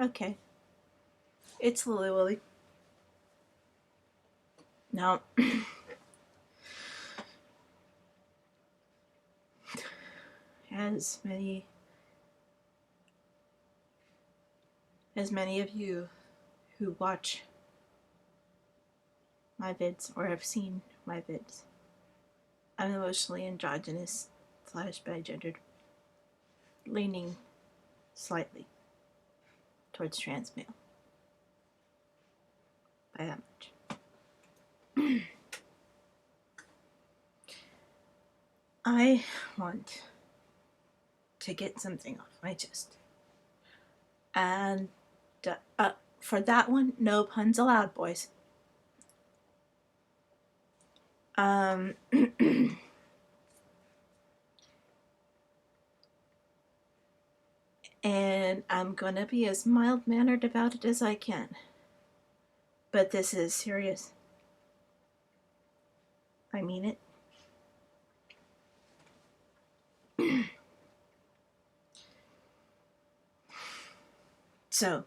Okay. It's Lily Willy. Now, as many of you who watch my vids or have seen my vids, I'm emotionally androgynous / bigendered, leaning slightly towards trans male. By that much. I want to get something off my chest. And for that one, no puns allowed, boys. And I'm gonna be as mild-mannered about it as I can. But this is serious. I mean it. So,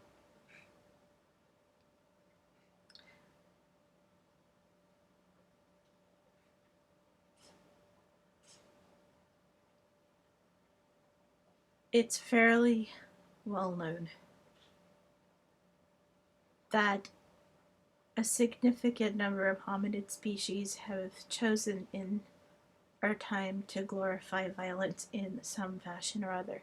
it's fairly well known that a significant number of hominid species have chosen in our time to glorify violence in some fashion or other.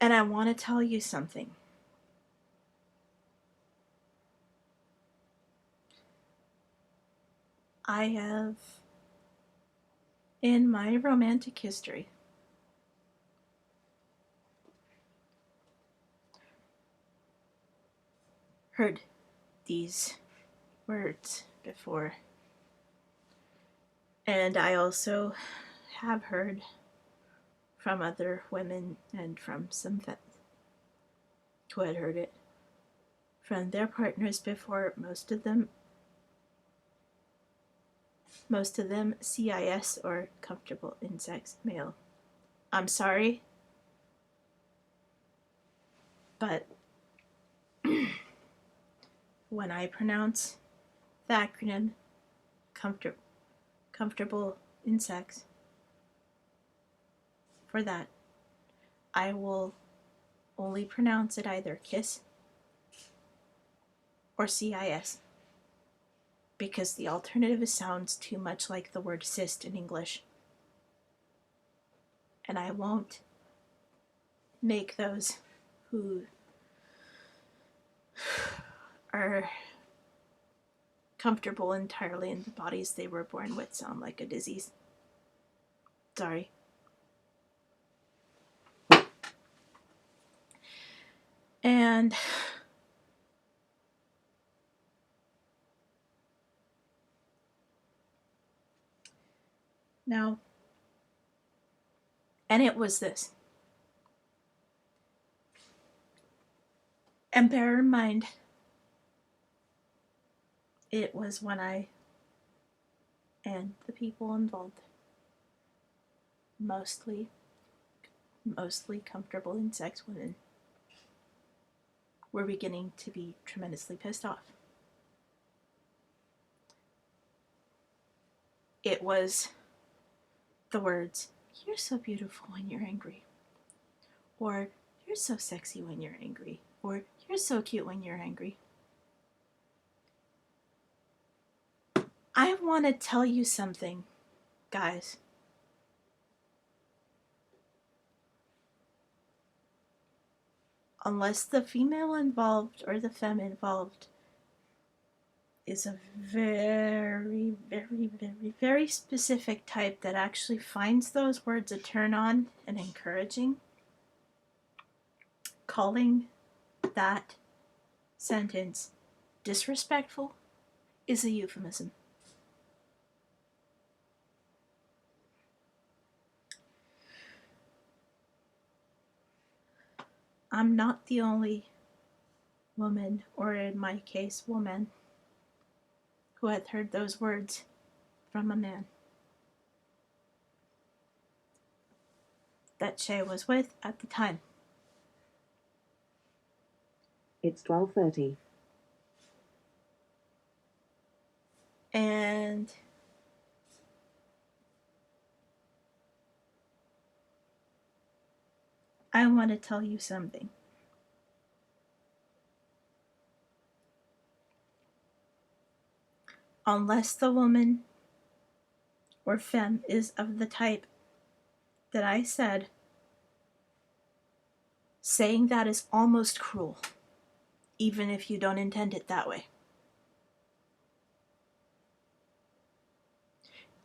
And I want to tell you something. I have, in my romantic history, heard these words before. And I also have heard from other women and from some femmes who had heard it from their partners before, most of them CIS or comfortable in sex male. I'm sorry, but when I pronounce the acronym comfortable in sex, for that, I will only pronounce it either KISS or CIS, because the alternative sounds too much like the word cyst in English. And I won't make those who are comfortable entirely in the bodies they were born with sound like a disease. Sorry. And now, and it was this. And bear in mind, it was when I and the people involved, mostly comfortable in sex women, were beginning to be tremendously pissed off. It was the words, "You're so beautiful when you're angry," or "You're so sexy when you're angry," or "You're so cute when you're angry." I want to tell you something, guys. Unless the female involved or the femme involved is a very, very, very, very specific type that actually finds those words a turn on and encouraging, calling that sentence disrespectful is a euphemism. I'm not the only woman, or in my case, woman, who had heard those words from a man. that Shay was with at the time. It's 12:30. And I want to tell you something. Unless the woman or femme is of the type that I said, saying that is almost cruel, even if you don't intend it that way.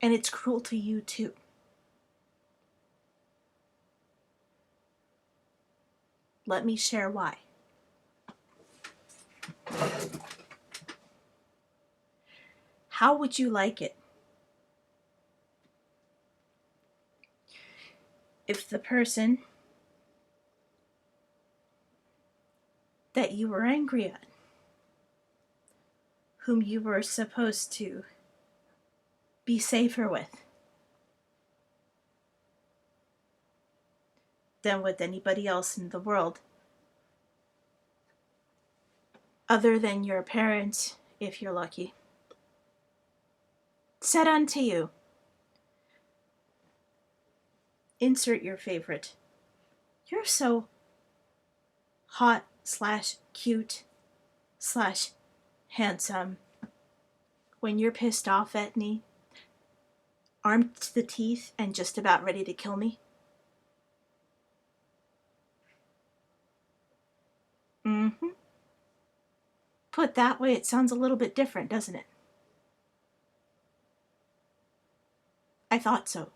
And it's cruel to you too. Let me share why. How would you like it if the person that you were angry at, whom you were supposed to be safer with than with anybody else in the world, other than your parents, if you're lucky, said unto you, insert your favorite, "You're so hot / cute / handsome when you're pissed off at me, armed to the teeth and just about ready to kill me." Mm-hmm. Put that way, it sounds a little bit different, doesn't it? I thought so.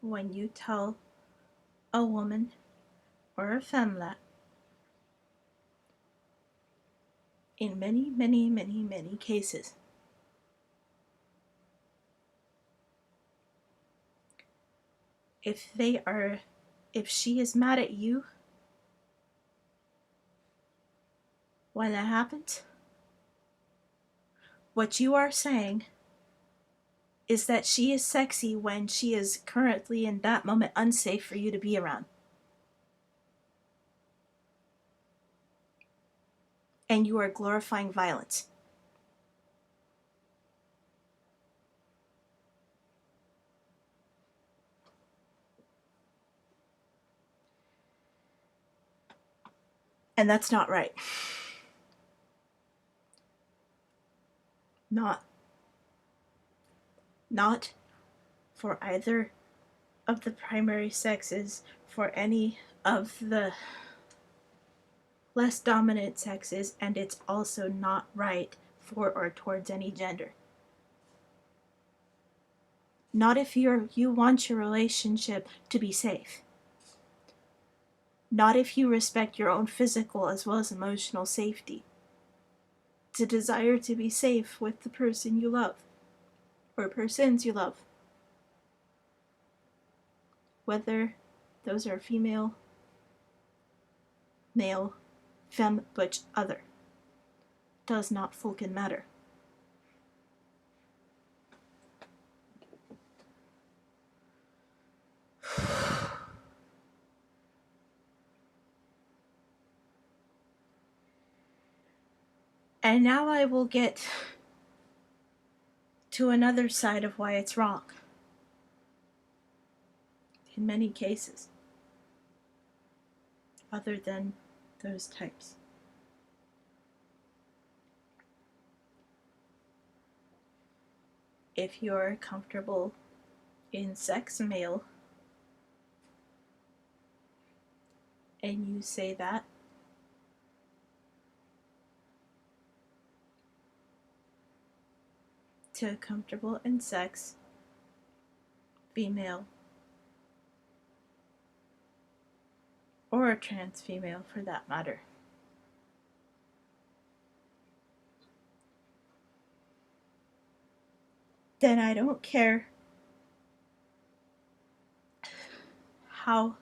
When you tell a woman or a femme that, in many, many, many, many cases, if she is mad at you when that happens, what you are saying is that she is sexy when she is currently in that moment unsafe for you to be around. And you are glorifying violence. And that's not right. Not for either of the primary sexes, for any of the less dominant sexes, and it's also not right for or towards any gender. Not if you want your relationship to be safe. Not if you respect your own physical as well as emotional safety. To desire to be safe with the person you love, or persons you love. Whether those are female, male, femme, butch, other. Does not fucking matter. And now I will get to another side of why it's wrong. In many cases. Other than those types. If you're comfortable in sex male, and you say that, to comfortable in sex female, or a trans female for that matter, then I don't care how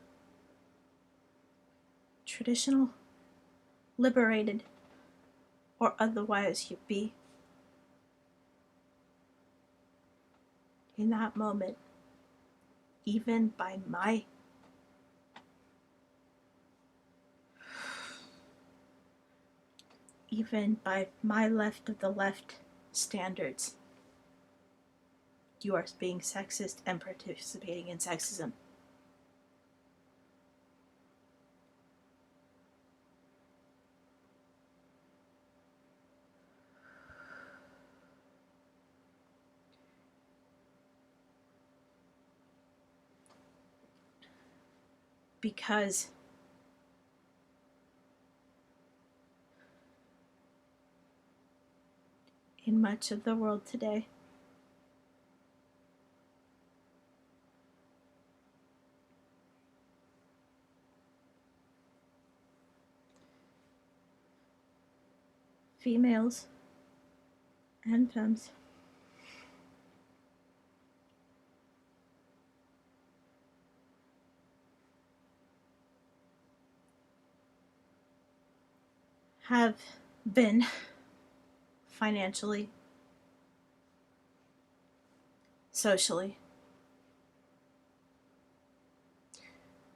traditional, liberated, or otherwise you be. In that moment, even by my left of the left standards, you are being sexist and participating in sexism. Because in much of the world today, females and femmes have been financially, socially,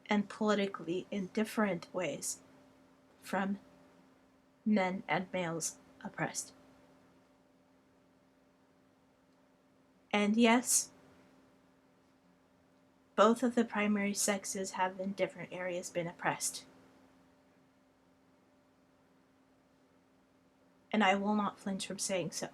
and politically in different ways from men and males oppressed. And yes, both of the primary sexes have in different areas been oppressed. And I will not flinch from saying so.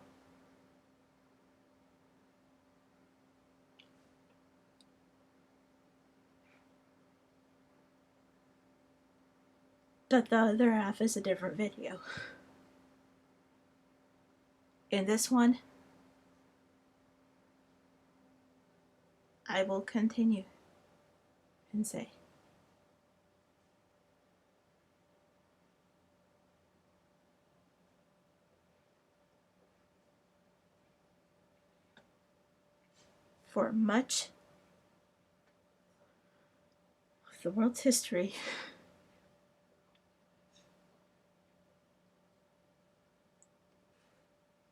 But the other half is a different video. In this one, I will continue and say, for much of the world's history,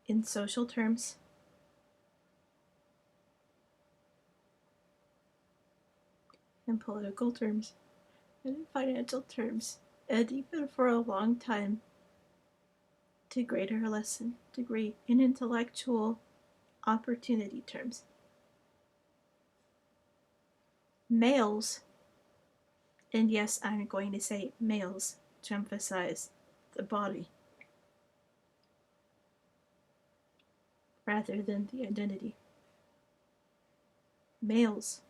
in social terms, in political terms, and in financial terms, and even for a long time, to greater or less degree, in intellectual opportunity terms, males, and yes, I'm going to say males to emphasize the body rather than the identity. Males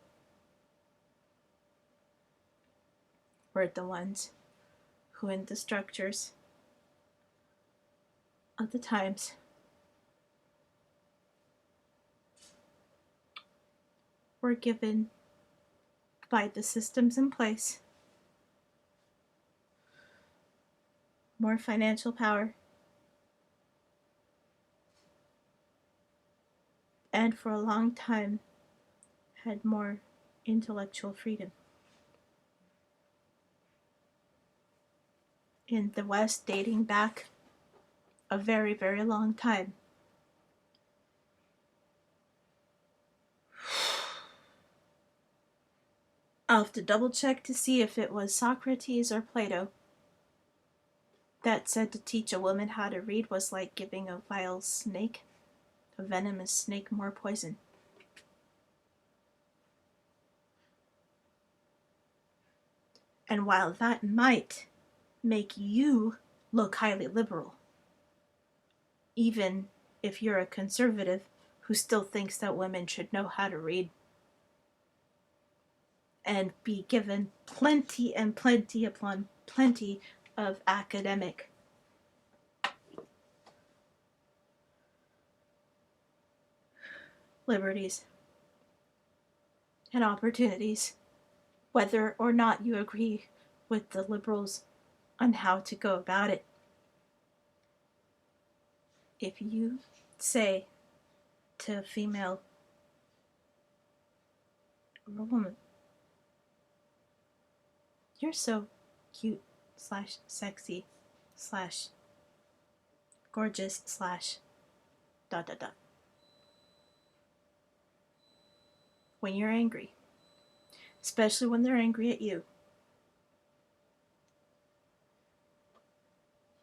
were the ones who, in the structures of the times, were given by the systems in place more financial power, and for a long time had more intellectual freedom. In the West, dating back a very, very long time, I'll have to double check to see if it was Socrates or Plato that said to teach a woman how to read was like giving a vile snake, a venomous snake, more poison. And while that might make you look highly liberal, even if you're a conservative who still thinks that women should know how to read and be given plenty and plenty upon plenty of academic liberties and opportunities, whether or not you agree with the liberals on how to go about it. If you say to a female or a woman. You're so cute slash sexy slash gorgeous slash dot dot dot. When you're angry, especially when they're angry at you,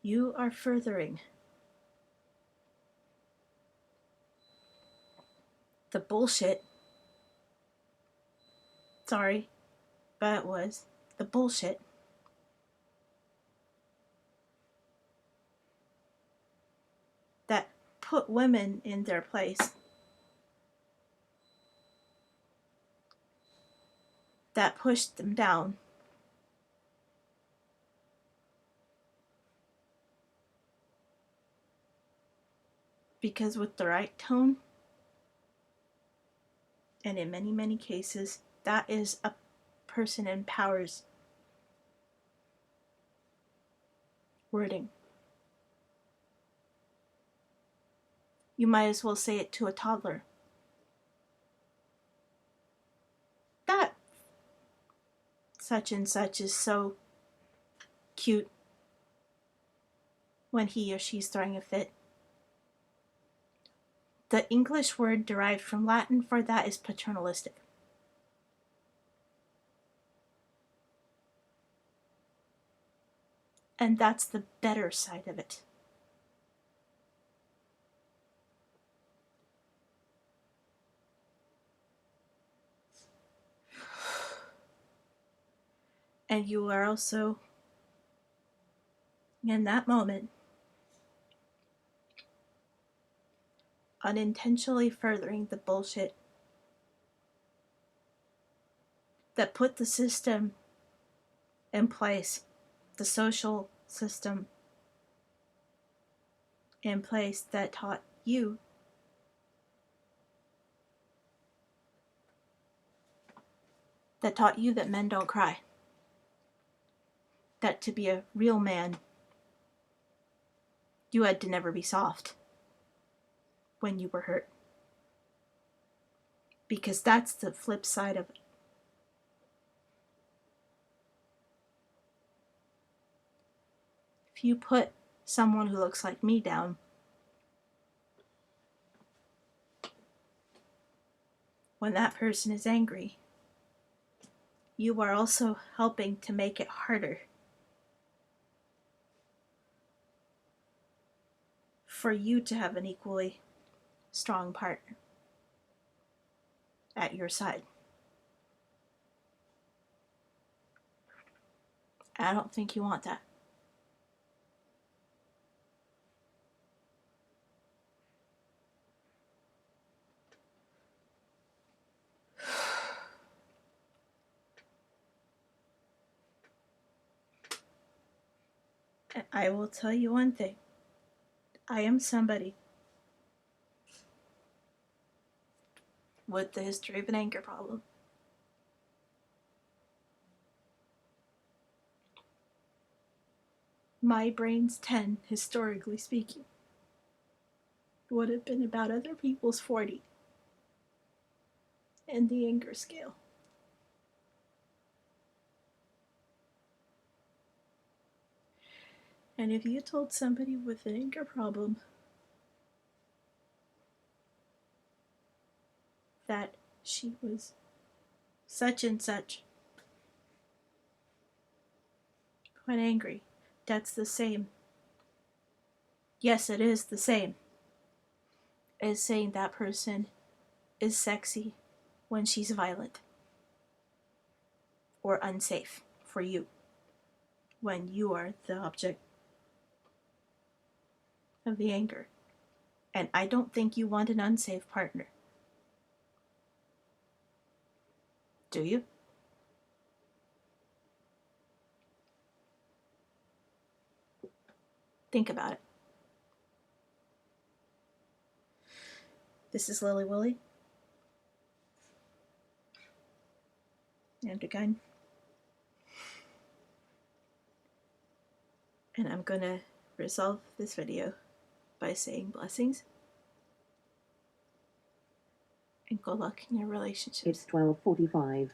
you are furthering the bullshit. Sorry, but it was the bullshit that put women in their place, that pushed them down, because with the right tone, and in many, many cases, that is a person in power's wording. You might as well say it to a toddler. That such and such is so cute when he or she's throwing a fit. The English word derived from Latin for that is paternalistic. And that's the better side of it. And you are also, in that moment, unintentionally furthering the bullshit that put the system in place, the social system in place that taught you that men don't cry. That to be a real man, you had to never be soft when you were hurt. Because that's the flip side of it. If you put someone who looks like me down, when that person is angry, you are also helping to make it harder for you to have an equally strong partner at your side. I don't think you want that. And I will tell you one thing. I am somebody with the history of an anger problem. My brain's 10, historically speaking, would have been about other people's 40 in the anger scale. And if you told somebody with an anger problem that she was such and such when angry, that's the same. Yes, it is the same as saying that person is sexy when she's violent or unsafe for you when you are the object of the anger. And I don't think you want an unsafe partner. Do you? Think about it. This is Lily Willy. And again. And I'm gonna resolve this video by saying blessings and good luck in your relationships. It's 12:45.